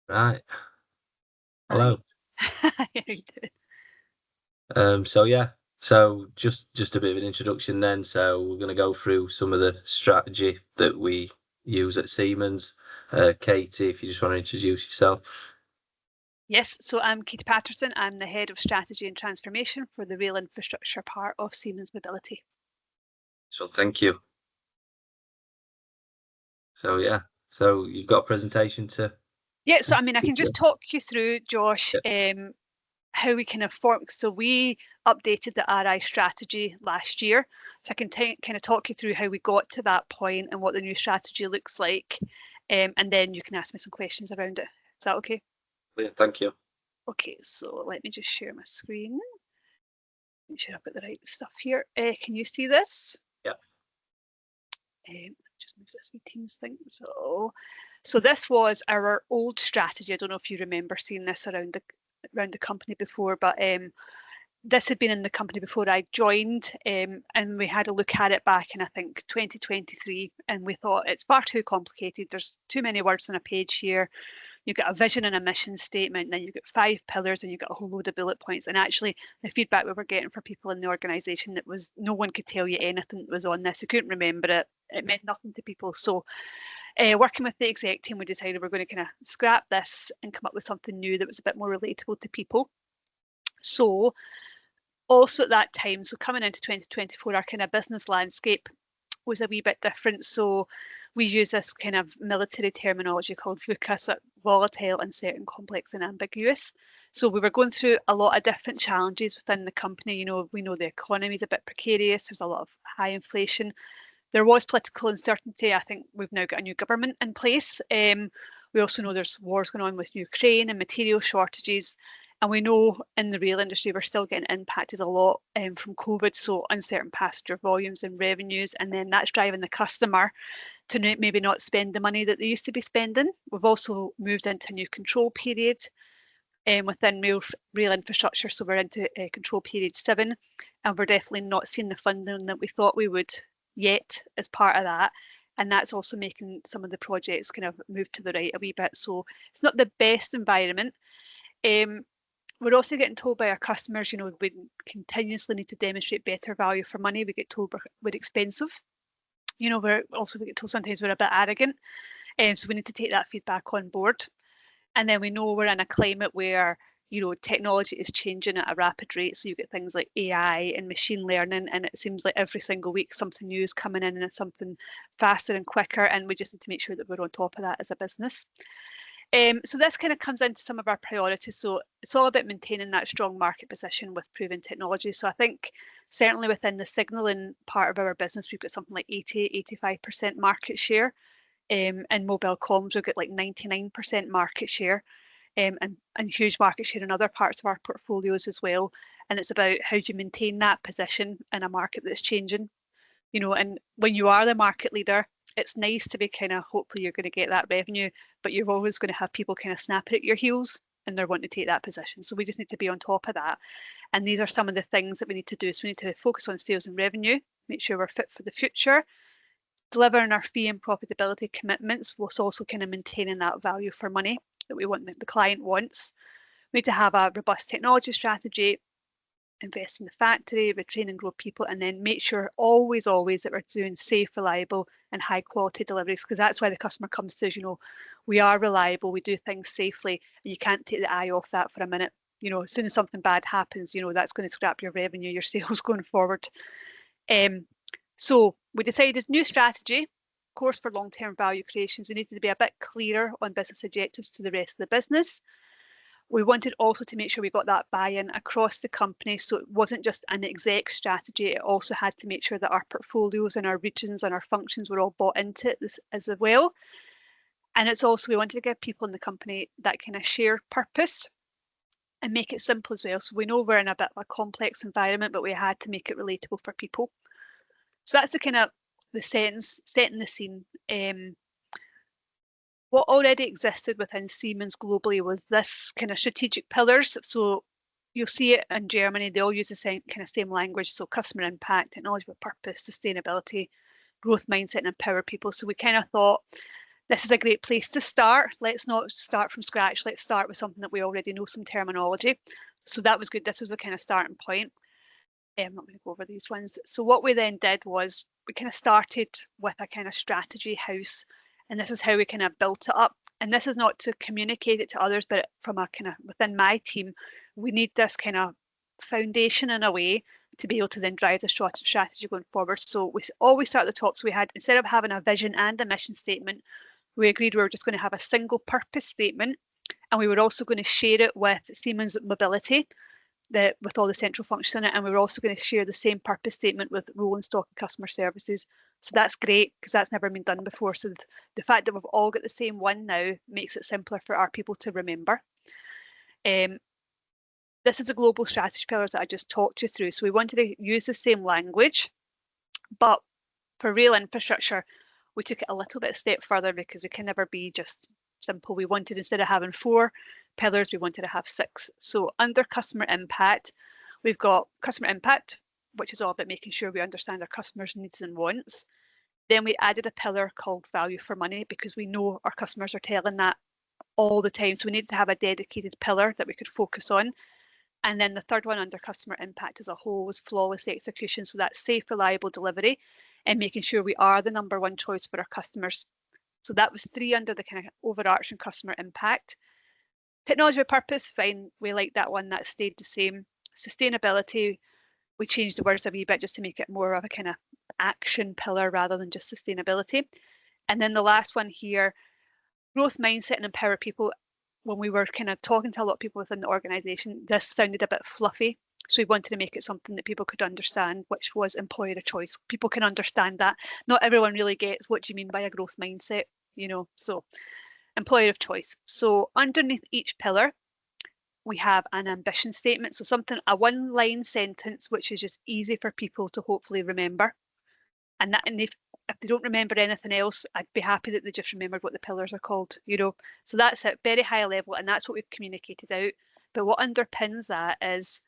Right. Hi. Hello. How you doing? So yeah, so just a bit of an introduction then. So we're going to go through some of the strategy that we use at Siemens. Katie, if you just want to introduce yourself. Yes, so I'm Katie Patterson. I'm the Head of Strategy and Transformation for the rail infrastructure part of Siemens Mobility. So thank you. So yeah, so you've got a presentation to Yeah, so I mean, I to can show. just talk you through, Josh, Yeah. how we kind of form. So we updated the RI strategy last year. So I can kind of talk you through how we got to that point and what the new strategy looks like. And then you can ask me some questions around it. Is that okay? Yeah, thank you. Okay, so let me just share my screen. Make sure I've got the right stuff here. Can you see this? Yeah. Just move this wee Teams thing. So this was our old strategy. I don't know if you remember seeing this around the company before, but this had been in the company before I joined, and we had a look at it back in I think 2023, and we thought it's far too complicated. There's too many words on a page here. You've got a vision and a mission statement, and then you've got 5 pillars, and you've got a whole load of bullet points. And actually, the feedback we were getting from people in the organisation, that was no one could tell you anything that was on this. They couldn't remember it. It meant nothing to people. So, working with the exec team, we decided we're going to kind of scrap this and come up with something new that was a bit more relatable to people. So, also at that time, so coming into 2024, our kind of business landscape was a wee bit different. So we use this kind of military terminology called VUCA, so volatile, uncertain, complex, and ambiguous. So we were going through a lot of different challenges within the company. You know, we know the economy is a bit precarious. There's a lot of high inflation. There was political uncertainty. I think we've now got a new government in place. We also know there's wars going on with Ukraine and material shortages. And we know in the rail industry, we're still getting impacted a lot from COVID. So uncertain passenger volumes and revenues. And then that's driving the customer to maybe not spend the money that they used to be spending. We've also moved into a new control period within rail infrastructure. So we're into control period 7, and we're definitely not seeing the funding that we thought we would yet as part of that. And that's also making some of the projects kind of move to the right a wee bit. So it's not the best environment. We're also getting told by our customers, you know, we continuously need to demonstrate better value for money. We get told we're expensive. You know, we get told sometimes we're a bit arrogant. And so we need to take that feedback on board. And then we know we're in a climate where, you know, technology is changing at a rapid rate. So you get things like AI and machine learning, and it seems like every single week something new is coming in and it's something faster and quicker. And we just need to make sure that we're on top of that as a business. So this kind of comes into some of our priorities. So it's all about maintaining that strong market position with proven technology. So I think certainly within the signalling part of our business, we've got something like 85% market share. In mobile comms, we've got like 99% market share, and huge market share in other parts of our portfolios as well. And it's about how do you maintain that position in a market that's changing, you know, and when you are the market leader, it's nice to be kind of, hopefully you're going to get that revenue, but you're always going to have people kind of snapping at your heels and they're wanting to take that position. So we just need to be on top of that. And these are some of the things that we need to do. So we need to focus on sales and revenue, make sure we're fit for the future, delivering our fee and profitability commitments, whilst also kind of maintaining that value for money that we want, that the client wants. We need to have a robust technology strategy, invest in the factory, retrain and grow people, and then make sure always that we're doing safe, reliable, and high quality deliveries, because that's why the customer comes to us. You know, we are reliable, we do things safely, and you can't take the eye off that for a minute. You know, as soon as something bad happens, you know, that's going to scrap your revenue, your sales going forward. So we decided new strategy, course for long-term value creations. We needed to be a bit clearer on business objectives to the rest of the business. We wanted also to make sure we got that buy-in across the company, so it wasn't just an exec strategy, it also had to make sure that our portfolios and our regions and our functions were all bought into it as well. And it's also, we wanted to give people in the company that kind of share purpose and make it simple as well. So we know we're in a bit of a complex environment, but we had to make it relatable for people. So that's the kind of the setting the scene. What already existed within Siemens globally was this kind of strategic pillars. So you'll see it in Germany, they all use the same kind of same language. So customer impact, technology with purpose, sustainability, growth mindset, and empower people. So we kind of thought this is a great place to start. Let's not start from scratch. Let's start with something that we already know, some terminology. So that was good. This was the kind of starting point. I'm not going to go over these ones. So what we then did was we kind of started with a kind of strategy house, and this is how we kind of built it up. And this is not to communicate it to others, but from a kind of within my team, we need this kind of foundation in a way to be able to then drive the strategy going forward. So we always start at the top. So we had, instead of having a vision and a mission statement, we agreed we were just going to have a single purpose statement, and we were also going to share it with Siemens Mobility, with all the central functions in it, and we were also going to share the same purpose statement with Rolling Stock and Customer Services. So that's great because that's never been done before. So the fact that we've all got the same one now makes it simpler for our people to remember. This is a global strategy pillar that I just talked you through. So we wanted to use the same language, but for rail infrastructure, we took it a little bit a step further because we can never be just simple. We wanted, instead of having 4 pillars, we wanted to have 6. So under customer impact, we've got customer impact, which is all about making sure we understand our customers' needs and wants. Then we added a pillar called value for money because we know our customers are telling that all the time. So we needed to have a dedicated pillar that we could focus on. And then the third one under customer impact as a whole was flawless execution. So that's safe, reliable delivery and making sure we are the #1 choice for our customers. So that was 3 under the kind of overarching customer impact. Technology with purpose, fine. We like that one. That stayed the same. Sustainability, we changed the words a wee bit just to make it more of a kind of action pillar rather than just sustainability. And then the last one here, growth mindset and empower people. When we were kind of talking to a lot of people within the organisation, this sounded a bit fluffy. So we wanted to make it something that people could understand, which was employer of choice. People can understand that. Not everyone really gets what do you mean by a growth mindset, you know, so employer of choice. So underneath each pillar, we have an ambition statement. So something, a 1-line sentence, which is just easy for people to hopefully remember. And if they don't remember anything else, I'd be happy that they just remembered what the pillars are called, you know. So that's at very high level, and that's what we've communicated out. But what underpins that is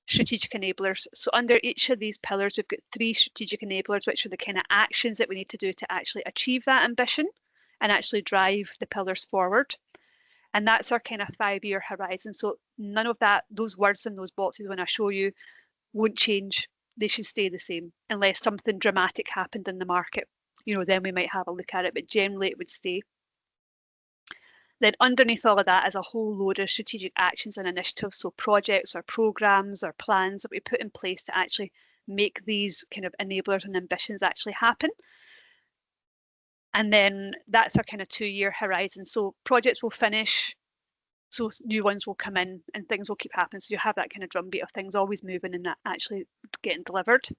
strategic enablers. So under each of these pillars, we've got 3 strategic enablers, which are the kind of actions that we need to do to actually achieve that ambition and actually drive the pillars forward. And that's our kind of 5-year horizon. So none of that, those words in those boxes when I show you, won't change. They should stay the same unless something dramatic happened in the market. You know, then we might have a look at it, but generally it would stay. Then underneath all of that is a whole load of strategic actions and initiatives, so projects or programs or plans that we put in place to actually make these kind of enablers and ambitions actually happen. And then that's our kind of 2-year horizon. So projects will finish, so new ones will come in and things will keep happening. So you have that kind of drumbeat of things always moving and actually getting delivered.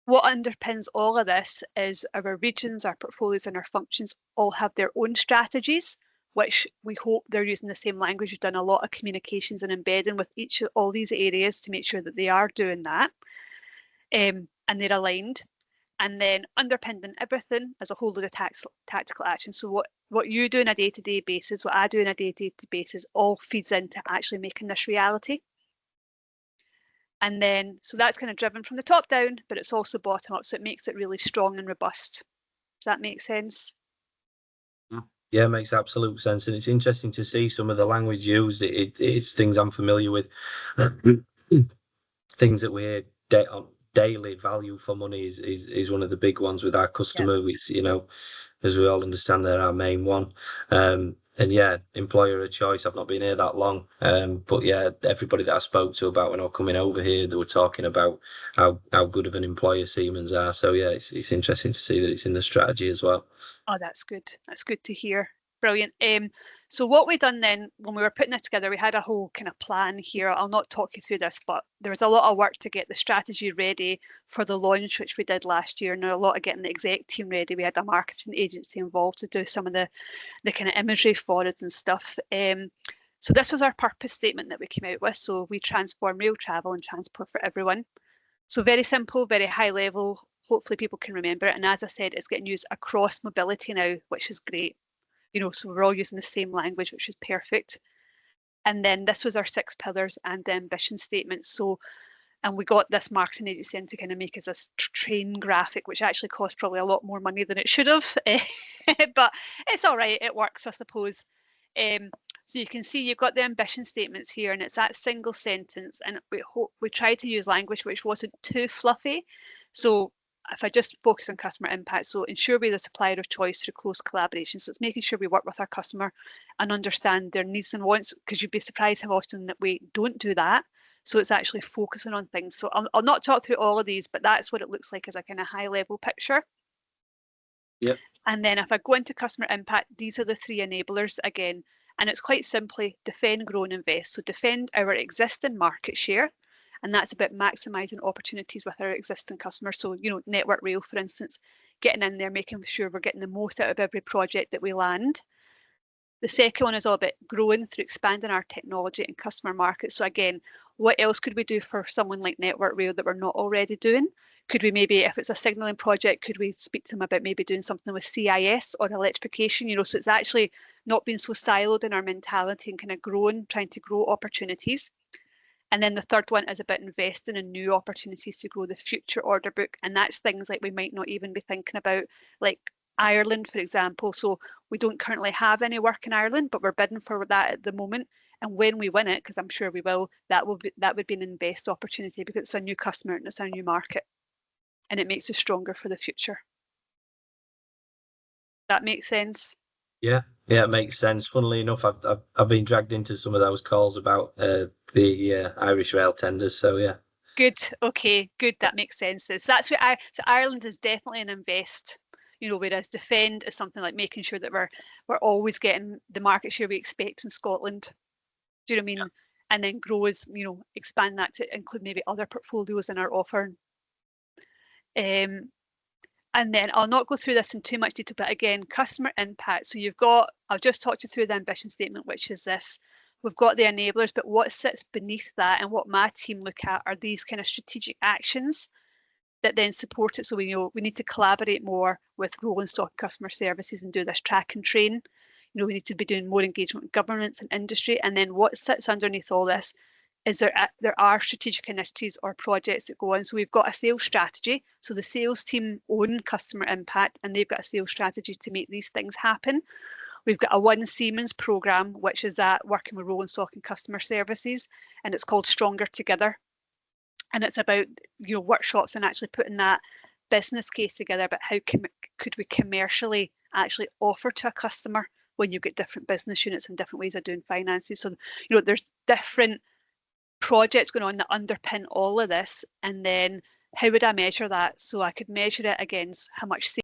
What underpins all of this is our regions, our portfolios and our functions all have their own strategies, which we hope they're using the same language. We've done a lot of communications and embedding with each of all these areas to make sure that they are doing that and they're aligned. And then underpinning everything as a whole load of tactical action. So what you do on a day-to-day basis, what I do on a day-to-day basis, all feeds into actually making this reality. And then, so that's kind of driven from the top down, but it's also bottom up. So it makes it really strong and robust. Does that make sense? Yeah, it makes absolute sense. And it's interesting to see some of the language used. It's things I'm familiar with. Things that we hear daily. Value for money is one of the big ones with our customer. Yeah. Which, you know, as we all understand, they're our main one. And yeah, employer of choice. I've not been here that long, but yeah, everybody that I spoke to about when I was coming over here, they were talking about how good of an employer Siemens are. So yeah, it's interesting to see that it's in the strategy as well. Oh, that's good. That's good to hear. Brilliant. So what we done then when we were putting this together, we had a whole kind of plan here. I'll not talk you through this, but there was a lot of work to get the strategy ready for the launch, which we did last year, and a lot of getting the exec team ready. We had a marketing agency involved to do some of the kind of imagery for it and stuff. So this was our purpose statement that we came out with. So we transform rail travel and transport for everyone. So very simple, very high level. Hopefully people can remember it. And as I said, it's getting used across mobility now, which is great. You know, so we're all using the same language, which is perfect. And then this was our 6 pillars and the ambition statement. So And we got this marketing agency in to kind of make us this train graphic, which actually cost probably a lot more money than it should have. But it's all right, it works, I suppose. So you can see you've got the ambition statements here, and it's that single sentence. And we tried to use language which wasn't too fluffy. So if I just focus on customer impact, so ensure we're the supplier of choice through close collaboration. So it's making sure we work with our customer and understand their needs and wants, because you'd be surprised how often that we don't do that. So it's actually focusing on things. So I'll not talk through all of these, but that's what it looks like as a kind of high level picture. Yep. And then if I go into customer impact, these are the 3 enablers again. And it's quite simply defend, grow and invest. So defend our existing market share. And that's about maximising opportunities with our existing customers. So, Network Rail, for instance, getting in there, making sure we're getting the most out of every project that we land. The second one is all about growing through expanding our technology and customer markets. So again, what else could we do for someone like Network Rail that we're not already doing? Could we maybe, if it's a signalling project, could we speak to them about maybe doing something with CIS or electrification? So it's actually not being so siloed in our mentality and kind of trying to grow opportunities. And then the third one is about investing in new opportunities to grow the future order book. And that's things like we might not even be thinking about, like Ireland, for example. So we don't currently have any work in Ireland, but we're bidding for that at the moment. And when we win it, because I'm sure we will, that would be an invest opportunity, because it's a new customer and it's a new market, and it makes us stronger for the future. That makes sense? Yeah, it makes sense. Funnily enough, I've been dragged into some of those calls about the Irish rail tenders. So yeah. Good. Okay. Good. That makes sense. So that's what so Ireland is definitely an invest. Whereas defend is something like making sure that we're always getting the market share we expect in Scotland. Do you know what I mean? Yeah. And then grow is, expand that to include maybe other portfolios in our offer. And then I'll not go through this in too much detail, but again, customer impact. So I'll just talk you through the ambition statement, which is this. We've got the enablers, but what sits beneath that and what my team look at are these kind of strategic actions that then support it. So we need to collaborate more with rolling stock customer services and do this track and train. We need to be doing more engagement with governments and industry. And then what sits underneath all this is there are strategic initiatives or projects that go on. So we've got a sales strategy. So the sales team own customer impact, and they've got a sales strategy to make these things happen. We've got a One Siemens programme, which is that working with rolling stock and customer services, and it's called Stronger Together. And it's about workshops and actually putting that business case together about how could we commercially actually offer to a customer when you get different business units and different ways of doing finances. So there's different projects going on that underpin all of this, and then how would I measure that? So I could measure it against how much